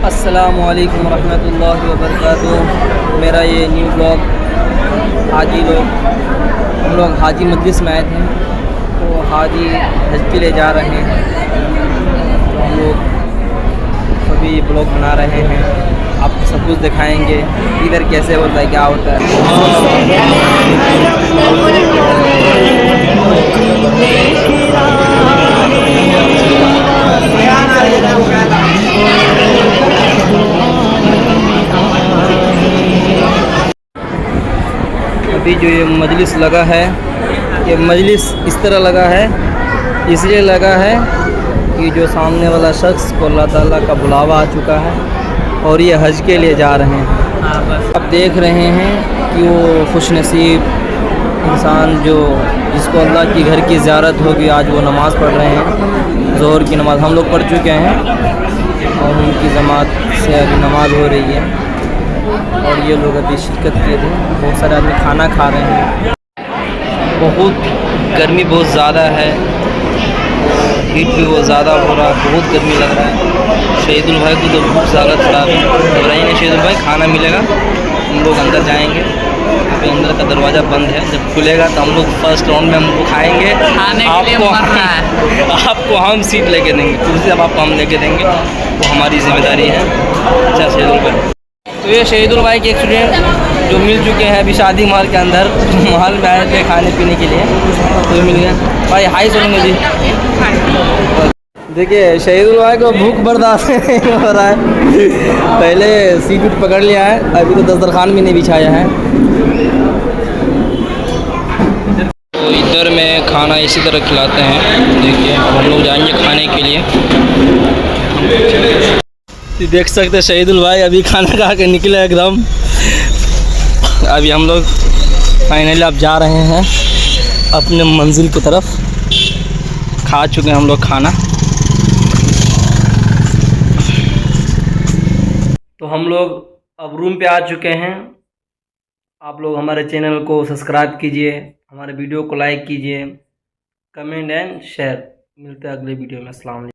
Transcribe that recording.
अस्सलामुअलैकुम रहमतुल्लाहि व बरकातुहू। मेरा ये न्यू ब्लॉग हम लोग हाजी मजलिस में आए थे, तो हाजी हज के लिए जा रहे हैं। तो हम लोग सभी ब्लॉग बना रहे हैं, आपको सब कुछ दिखाएंगे इधर कैसे होता है, क्या होता है। अभी जो ये मजलिस लगा है, ये मजलिस इस तरह लगा है, इसलिए लगा है कि जो सामने वाला शख्स को अल्लाह ताला का बुलावा आ चुका है और ये हज के लिए जा रहे हैं। अब देख रहे हैं कि वो खुशनसीब इंसान जिसको अल्लाह की घर की ज़ियारत होगी, आज वो नमाज़ पढ़ रहे हैं। ज़ोहर की नमाज़ हम लोग पढ़ चुके हैं और उनकी जमात से अभी नमाज़ हो रही है और ये लोग अभी शिरकत किए थे। बहुत सारे आदमी खाना खा रहे हैं। बहुत गर्मी बहुत ज़्यादा है, हीट भी बहुत ज़्यादा हो रहा है, बहुत गर्मी लग रहा है। शहीदुल भाई को तो भूख ज़्यादा खराब है, घबराइए नहीं शहीदुल भाई, खाना मिलेगा। हम लोग अंदर जाएंगे, अभी अंदर का दरवाज़ा बंद है, जब खुलेगा तो हम लोग फर्स्ट राउंड में हमको खाएंगे। आपको हम सीट लेके देंगे, कुर्सी अब आपको हम लेके देंगे, वो हमारी जिम्मेदारी है। अच्छा शहीदुल भाई, तो ये शहीदुल भाई के एक स्टूडेंट जो मिल चुके हैं अभी शादी महल के अंदर, महल में आए थे खाने पीने के लिए, तो मिल गया भाई। हाई सुनेंगे जी। देखिए शहीदुल भाई को भूख बर्दाश्त नहीं हो रहा है, पहले सीट उट पकड़ लिया है, अभी तो दस्तरखान भी नहीं बिछाया है। तो इधर में खाना इसी तरह खिलाते हैं। देखिए अब हम लोग जाएंगे खाने के लिए। देख सकते हैं शहीदुल भाई अभी खाना खा के निकले एकदम। अभी हम लोग फाइनली अब जा रहे हैं अपने मंजिल की तरफ। खा चुके हैं हम लोग खाना। तो हम लोग अब रूम पे आ चुके हैं। आप लोग हमारे चैनल को सब्सक्राइब कीजिए, हमारे वीडियो को लाइक कीजिए, कमेंट एंड शेयर। मिलते हैं अगले वीडियो में। अस्सलाम वालेकुम।